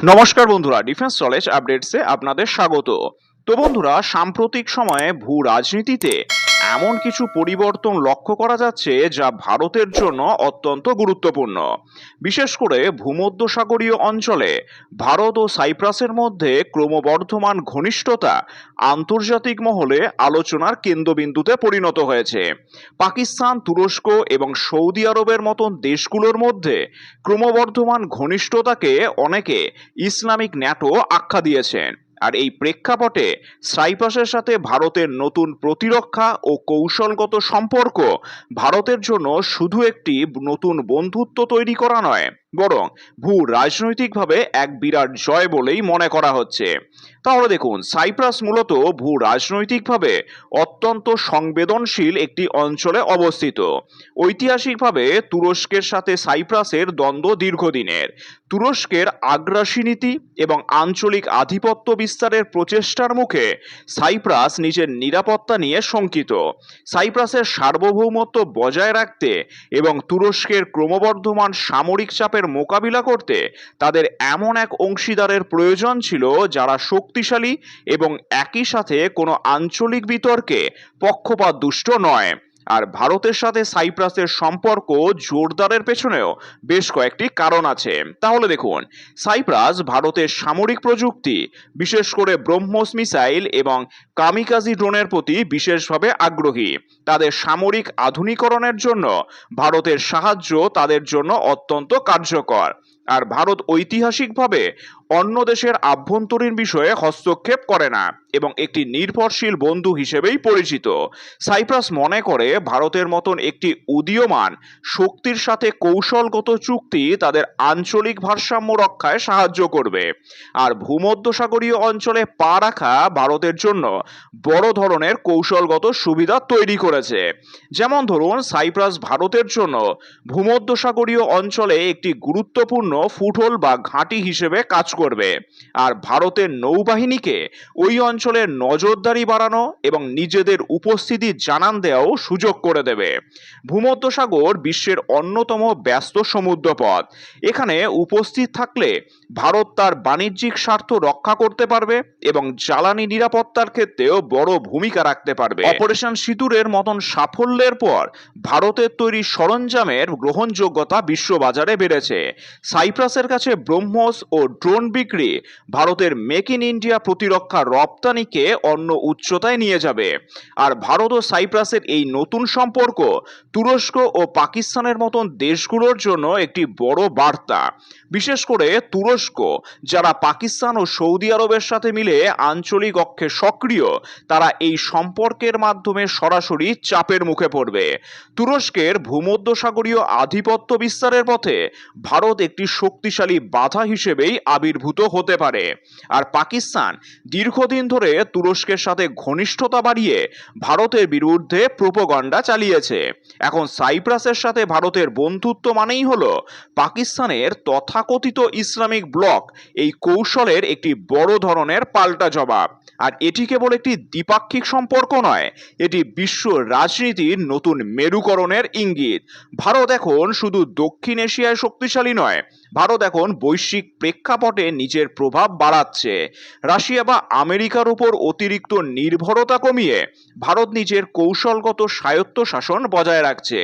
নমস্কার বন্ধুরা, defence knowledge আপডেটসে আপনাদের স্বাগত। তো বন্ধুরা, সাম্প্রতিক সময়ে ভূ রাজনীতিতে এমন কিছু পরিবর্তন লক্ষ্য করা যাচ্ছে যা ভারতের জন্য অত্যন্ত গুরুত্বপূর্ণ। বিশেষ করে ভূমধ্যসাগরীয় অঞ্চলে ভারত ও সাইপ্রাসের মধ্যে ক্রমবর্ধমান ঘনিষ্ঠতা আন্তর্জাতিক মহলে আলোচনার কেন্দ্রবিন্দুতে পরিণত হয়েছে। পাকিস্তান, তুরস্ক এবং সৌদি আরবের মতন দেশগুলোর মধ্যে ক্রমবর্ধমান ঘনিষ্ঠতাকে অনেকে ইসলামিক ন্যাটো আখ্যা দিয়েছেন। আর এই প্রেক্ষাপটে সাইপ্রাসের সাথে ভারতের নতুন প্রতিরক্ষা ও কৌশলগত সম্পর্ক ভারতের জন্য শুধু একটি নতুন বন্ধুত্ব তৈরি করা নয়, বরং ভূ রাজনৈতিকভাবে এক বিরাট জয় বলেই মনে করা হচ্ছে। তাহলে দেখুন, সাইপ্রাস মূলত ভূ রাজনৈতিকভাবে অত্যন্ত সংবেদনশীল একটি অঞ্চলে অবস্থিত। ঐতিহাসিকভাবে তুরস্কের সাথে সাইপ্রাসের দ্বন্দ্ব দীর্ঘদিনের। তুরস্কের আগ্রাসী নীতি এবং আঞ্চলিক আধিপত্য বিস্তারের প্রচেষ্টার মুখে সাইপ্রাস নিজের নিরাপত্তা নিয়ে শঙ্কিত। সাইপ্রাসের সার্বভৌমত্ব বজায় রাখতে এবং তুরস্কের ক্রমবর্ধমান সামরিক চাপের মোকাবিলা করতে তাদের এমন এক অংশীদারের প্রয়োজন ছিল যারা শক্তিশালী এবং একই সাথে কোনো আঞ্চলিক বিতর্কে পক্ষপাতদুষ্ট নয়। আর ভারতের সাথে সাইপ্রাসের সম্পর্ক জোরদারের পেছনেও বেশ কয়েকটি কারণ আছে। তাহলে দেখুন, সাইপ্রাস ভারতের সামরিক প্রযুক্তি, বিশেষ করে ব্রহ্মোস মিসাইল এবং কামিকাজি ড্রোনের প্রতি বিশেষভাবে আগ্রহী। তাদের সামরিক আধুনিকরণের জন্য ভারতের সাহায্য তাদের জন্য অত্যন্ত কার্যকর। আর ভারত ঐতিহাসিকভাবে অন্য দেশের আভ্যন্তরীণ বিষয়ে হস্তক্ষেপ করে না এবং একটি নির্ভরশীল বন্ধু হিসেবেই পরিচিত। সাইপ্রাস মনে করে ভারতের মতন একটি উদীয়মান শক্তির সাথে কৌশলগত চুক্তি তাদের আঞ্চলিক ভারসাম্য রক্ষায় সাহায্য করবে। আর ভূমধ্যসাগরীয় অঞ্চলে পা রাখা ভারতের জন্য বড় ধরনের কৌশলগত সুবিধা তৈরি করেছে। যেমন ধরুন, সাইপ্রাস ভারতের জন্য ভূমধ্যসাগরীয় অঞ্চলে একটি গুরুত্বপূর্ণ ফুটহোল বা ঘাঁটি হিসেবে কাজ করবে। আর ভারতের নৌবাহিনীকে ওই অঞ্চলের নজরদারি বাড়ানো এবং নিজেদের উপস্থিতি জানান দেওয়াও সুযোগ করে দেবে। ভূমধ্যসাগর বিশ্বের অন্যতম ব্যস্ত সমুদ্রপথ। এখানে উপস্থিত থাকলে ভারত তার বাণিজ্যিক স্বার্থ রক্ষা করতে পারবে এবং জ্বালানি নিরাপত্তার ক্ষেত্রেও বড় ভূমিকা রাখতে পারবে। অপারেশন সিঁদুরের মতন সাফল্যের পর ভারতের তৈরি সরঞ্জামের গ্রহণযোগ্যতা বিশ্ববাজারে বেড়েছে। সাইপ্রাসের কাছে ব্রহ্মোস ও ড্রোন বিক্রি ভারতের মেক ইন ইন্ডিয়া প্রতিরক্ষা রপ্তানিকে অন্য উচ্চতায় নিয়ে যাবে। আর ভারত ও সাইপ্রাসের এই নতুন সম্পর্ক তুরস্ক ও পাকিস্তানের মতন দেশগুলোর জন্য একটি বড় বার্তা। বিশেষ করে তুরস্ক, যারা পাকিস্তান ও সৌদি আরবের সাথে মিলে আঞ্চলিক অক্ষে সক্রিয়, তারা এই সম্পর্কের মাধ্যমে সরাসরি চাপের মুখে পড়বে। তুরস্কের ভূমধ্যসাগরীয় আধিপত্য বিস্তারের পথে ভারত একটি শক্তিশালী বাধা হিসেবেই আবির্ভূত হতে পারে। আর পাকিস্তান দীর্ঘদিন ধরে তুরস্কের সাথে ঘনিষ্ঠতা বাড়িয়ে ভারতের বিরুদ্ধে প্রোপাগান্ডা চালিয়েছে। এখন সাইপ্রাসের সাথে ভারতের বন্ধুত্ব মানেই হলো পাকিস্তানের তথাকথিত ইসলামিক ব্লক এই কৌশলের একটি বড় ধরনের পাল্টা জবাব। আর এটি কেবল একটি দ্বিপাক্ষিক সম্পর্ক নয়, এটি বিশ্ব রাজনীতির নতুন মেরুকরণের ইঙ্গিত। ভারত এখন শুধু দক্ষিণ এশিয়ায় শক্তিশালী নয়, ভারত এখন বৈশ্বিক প্রেক্ষাপটে নিজের প্রভাব বাড়াচ্ছে। রাশিয়া বা আমেরিকার উপর অতিরিক্ত নির্ভরতা কমিয়ে ভারত নিজের কৌশলগত স্বায়ত্তশাসন বজায় রাখছে।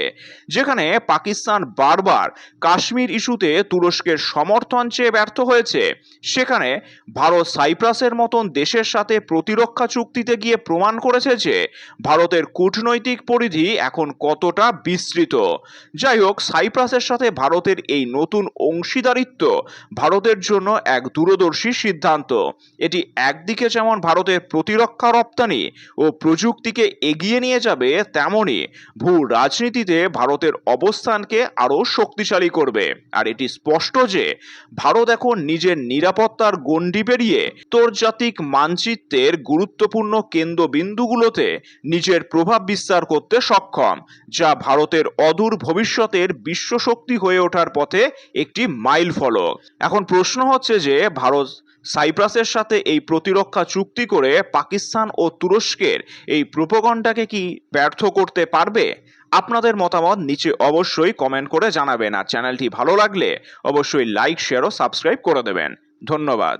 যেখানে পাকিস্তান বারবার কাশ্মীর ইস্যুতে তুরস্কের সমর্থন চেয়ে ব্যর্থ হয়েছে, সেখানে ভারত সাইপ্রাসের মতন দেশের সাথে প্রতিরক্ষা চুক্তিতে গিয়ে প্রমাণ করেছে যে ভারতের কূটনৈতিক পরিধি এখন কতটা বিস্তৃত। যাই হোক, সাইপ্রাসের সাথে ভারতের এই নতুন অংশীদারিত্ব ভারতের জন্য এক দূরদর্শী সিদ্ধান্ত। এটি একদিকে যেমন ভারতের প্রতিরক্ষা রপ্তানি ও প্রযুক্তিকে এগিয়ে নিয়ে যাবে, তেমনি ভূ রাজনীতিতে ভারতের অবস্থানকে আরও শক্তিশালী করবে। আর এটি স্পষ্ট যে ভারত এখন নিজের নিরাপত্তার গণ্ডি পেরিয়ে আন্তর্জাতিক মানচিত্রের গুরুত্বপূর্ণ কেন্দ্রবিন্দুগুলোতে নিজের প্রভাব বিস্তার করতে সক্ষম, যা ভারতের অদূর ভবিষ্যতের বিশ্ব শক্তি হয়ে ওঠার পথে একটি মাইল ফলক। এখন প্রশ্ন হচ্ছে যে ভারত সাইপ্রাসের সাথে এই প্রতিরক্ষা চুক্তি করে পাকিস্তান ও তুরস্কের এই প্রোপাগান্ডাকে কি ব্যর্থ করতে পারবে? আপনাদের মতামত নিচে অবশ্যই কমেন্ট করে জানাবেন। আর চ্যানেলটি ভালো লাগলে অবশ্যই লাইক, শেয়ার ও সাবস্ক্রাইব করে দেবেন। ধন্যবাদ।